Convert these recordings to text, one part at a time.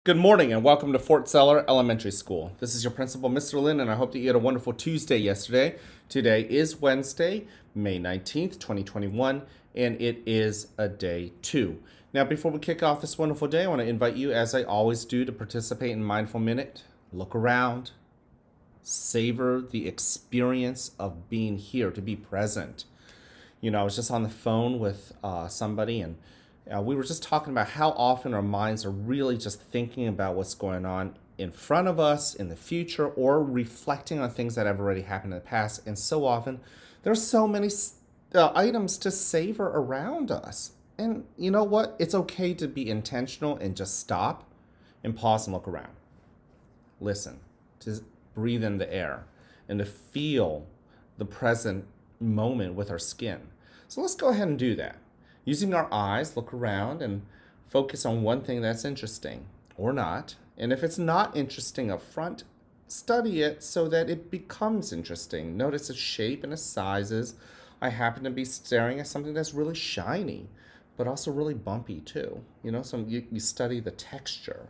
Good morning and welcome to Fort Seller Elementary School. This is your principal, Mr. Lin, and I hope that you had a wonderful Tuesday yesterday. Today is Wednesday, May 19th, 2021, and it is a day 2. Now, before we kick off this wonderful day, I want to invite you, as I always do, to participate in Mindful Minute. Look around, savor the experience of being here, to be present. I was just on the phone with somebody, and we were just talking about how often our minds are really just thinking about what's going on in front of us in the future, or reflecting on things that have already happened in the past. And so often there's so many items to savor around us. And you know what? It's okay to be intentional and just stop and pause and look around. Listen, to breathe in the air and to feel the present moment with our skin. So let's go ahead and do that. Using our eyes, look around and focus on one thing that's interesting or not. And if it's not interesting up front, study it so that it becomes interesting. Notice its shape and its sizes. I happen to be staring at something that's really shiny, but also really bumpy too. You study the texture.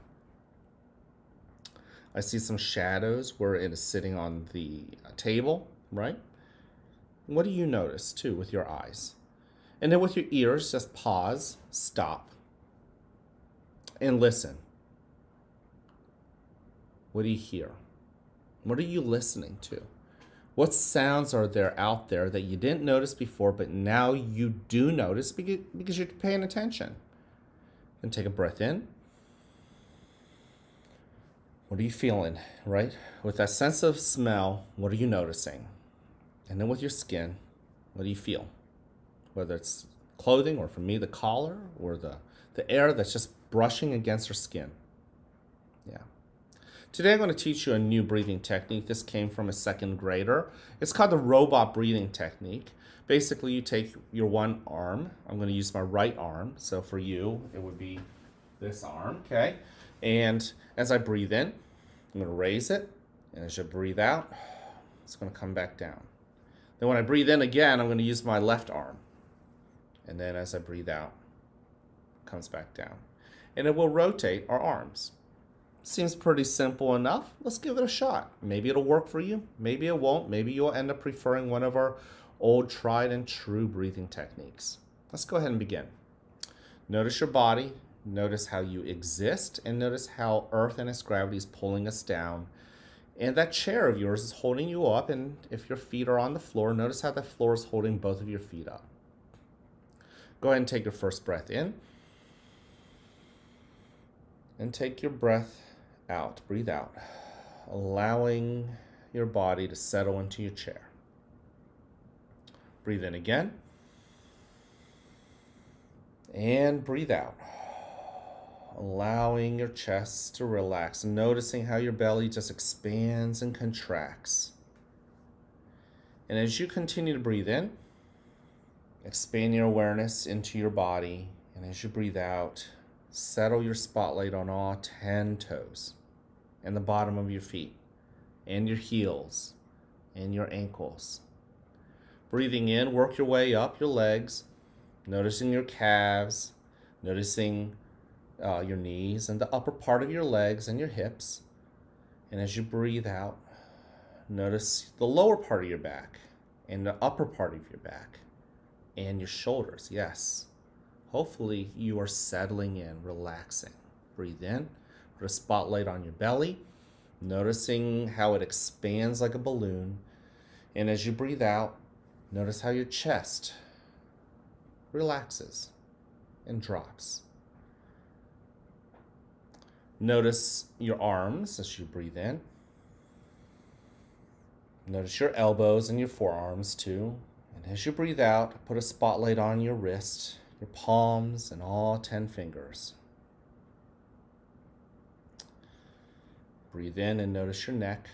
I see some shadows where it is sitting on the table, right? What do you notice too with your eyes? And then with your ears, just pause, stop, and listen. What do you hear? What are you listening to? What sounds are there out there that you didn't notice before, but now you do notice because you're paying attention? And take a breath in. What are you feeling, right? With that sense of smell, what are you noticing? And then with your skin, what do you feel? Whether it's clothing, or for me, the collar, or the air that's just brushing against your skin. Yeah. Today I'm going to teach you a new breathing technique. This came from a second grader. It's called the robot breathing technique. Basically, you take your one arm. I'm going to use my right arm. So for you, it would be this arm, okay? And as I breathe in, I'm going to raise it. And as you breathe out, it's going to come back down. Then when I breathe in again, I'm going to use my left arm. And then as I breathe out, it comes back down. And it will rotate our arms. Seems pretty simple enough. Let's give it a shot. Maybe it'll work for you. Maybe it won't. Maybe you'll end up preferring one of our old tried and true breathing techniques. Let's go ahead and begin. Notice your body. Notice how you exist. And notice how Earth and its gravity is pulling us down. And that chair of yours is holding you up. And if your feet are on the floor, notice how the floor is holding both of your feet up. Go ahead and take your first breath in. And take your breath out. Breathe out. Allowing your body to settle into your chair. Breathe in again. And breathe out. Allowing your chest to relax. Noticing how your belly just expands and contracts. And as you continue to breathe in, expand your awareness into your body, and as you breathe out, settle your spotlight on all 10 toes and the bottom of your feet and your heels and your ankles. Breathing in, work your way up your legs, noticing your calves, noticing your knees and the upper part of your legs and your hips. And as you breathe out, notice the lower part of your back and the upper part of your back. And your shoulders, yes. Hopefully you are settling in, relaxing. Breathe in, put a spotlight on your belly, noticing how it expands like a balloon. And as you breathe out, notice how your chest relaxes and drops. Notice your arms as you breathe in. Notice your elbows and your forearms too. And as you breathe out, put a spotlight on your wrist, your palms, and all 10 fingers. Breathe in and notice your neck.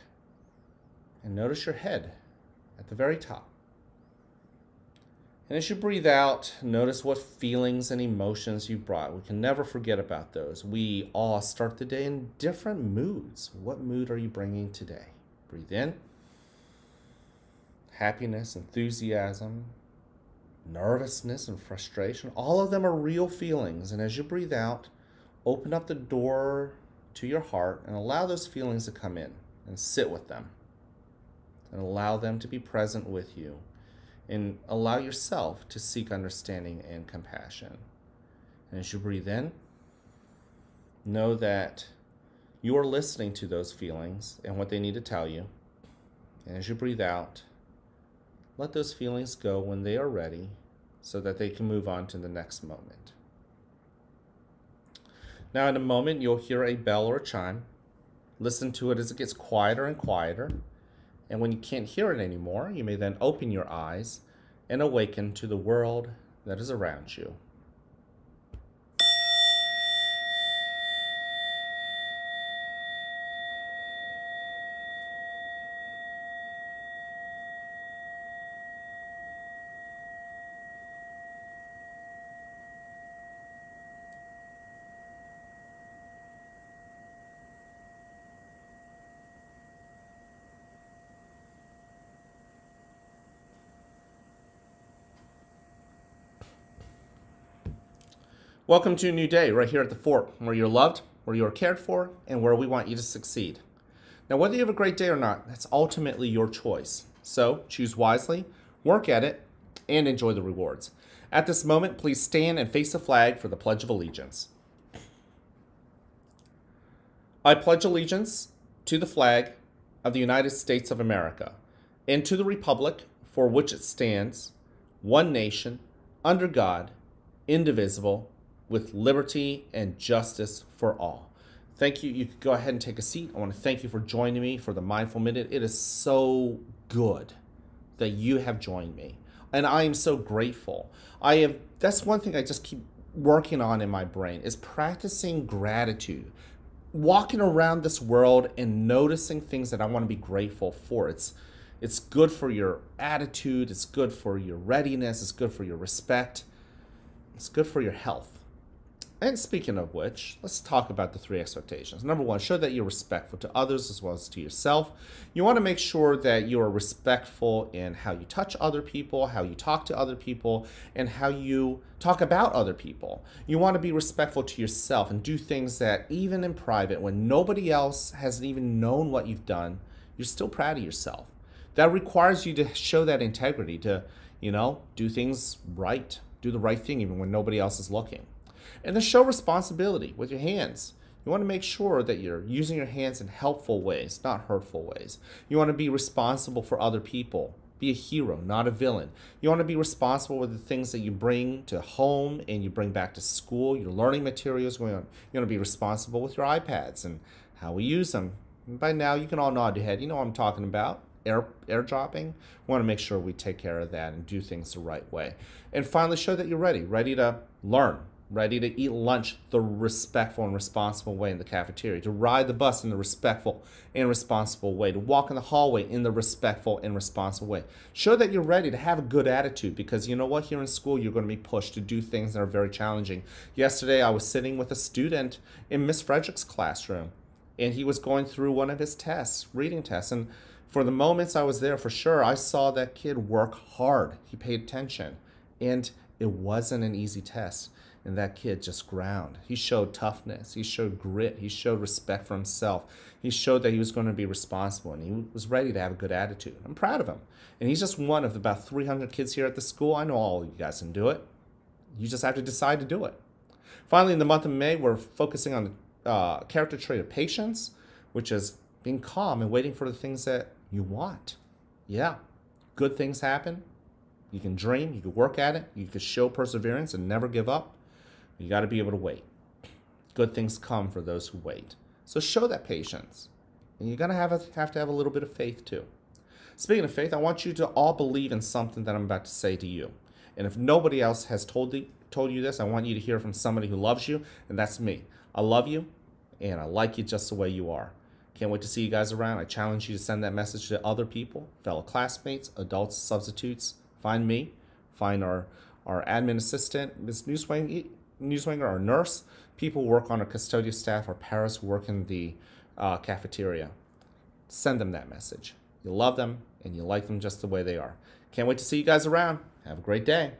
And notice your head at the very top. And as you breathe out, notice what feelings and emotions you brought. We can never forget about those. We all start the day in different moods. What mood are you bringing today? Breathe in. Happiness, enthusiasm, nervousness, and frustration. All of them are real feelings. And as you breathe out, open up the door to your heart and allow those feelings to come in and sit with them and allow them to be present with you and allow yourself to seek understanding and compassion. And as you breathe in, know that you are listening to those feelings and what they need to tell you. And as you breathe out, let those feelings go when they are ready so that they can move on to the next moment. Now in a moment, you'll hear a bell or a chime. Listen to it as it gets quieter and quieter. And when you can't hear it anymore, you may then open your eyes and awaken to the world that is around you. Welcome to a new day right here at the fort, where you're loved, where you're cared for, and where we want you to succeed. Now, whether you have a great day or not, that's ultimately your choice. So choose wisely, work at it, and enjoy the rewards. At this moment, please stand and face the flag for the Pledge of Allegiance. I pledge allegiance to the flag of the United States of America and to the republic for which it stands, one nation, under God, indivisible, with liberty and justice for all. Thank you. You can go ahead and take a seat. I want to thank you for joining me for the Mindful Minute. It is so good that you have joined me, and I am so grateful. That's one thing I just keep working on in my brain is practicing gratitude, walking around this world and noticing things that I want to be grateful for. It's good for your attitude. It's good for your readiness. It's good for your respect. It's good for your health. And speaking of which, let's talk about the 3 expectations. Number 1, show that you're respectful to others as well as to yourself. You want to make sure that you are respectful in how you touch other people, how you talk to other people, and how you talk about other people. You want to be respectful to yourself and do things that even in private, when nobody else hasn't even known what you've done, you're still proud of yourself. That requires you to show that integrity, to, do things right, do the right thing even when nobody else is looking. And then show responsibility with your hands. You want to make sure that you're using your hands in helpful ways, not hurtful ways. You want to be responsible for other people. Be a hero, not a villain. You want to be responsible with the things that you bring to home and you bring back to school, your learning materials. You want to be responsible with your iPads and how we use them. And by now, you can all nod your head. You know what I'm talking about. Airdropping. We want to make sure we take care of that and do things the right way. And finally, show that you're ready to learn, ready to eat lunch the respectful and responsible way in the cafeteria, to ride the bus in the respectful and responsible way, to walk in the hallway in the respectful and responsible way. Show that you're ready to have a good attitude, because you know what? Here in school, you're going to be pushed to do things that are very challenging. Yesterday, I was sitting with a student in Miss Frederick's classroom, and he was going through one of his tests, reading tests, and for the moments I was there, for sure, I saw that kid work hard. He paid attention, and it wasn't an easy test. And that kid just ground. He showed toughness. He showed grit. He showed respect for himself. He showed that he was going to be responsible, and he was ready to have a good attitude. I'm proud of him. And he's just one of about 300 kids here at the school. I know all of you guys can do it. You just have to decide to do it. Finally, in the month of May, we're focusing on the character trait of patience, which is being calm and waiting for the things that you want. Yeah, good things happen. You can dream. You can work at it. You can show perseverance and never give up. You got to be able to wait. Good things come for those who wait. So show that patience. And you're going to have to have a little bit of faith too. Speaking of faith, I want you to all believe in something that I'm about to say to you. And if nobody else has told you this, I want you to hear from somebody who loves you, and that's me. I love you, and I like you just the way you are. Can't wait to see you guys around. I challenge you to send that message to other people, fellow classmates, adults, substitutes. Find me. Find our admin assistant, Ms. Newswinger, our nurse, people who work on our custodial staff, our paras who work in the cafeteria. Send them that message. You love them and you like them just the way they are. Can't wait to see you guys around. Have a great day.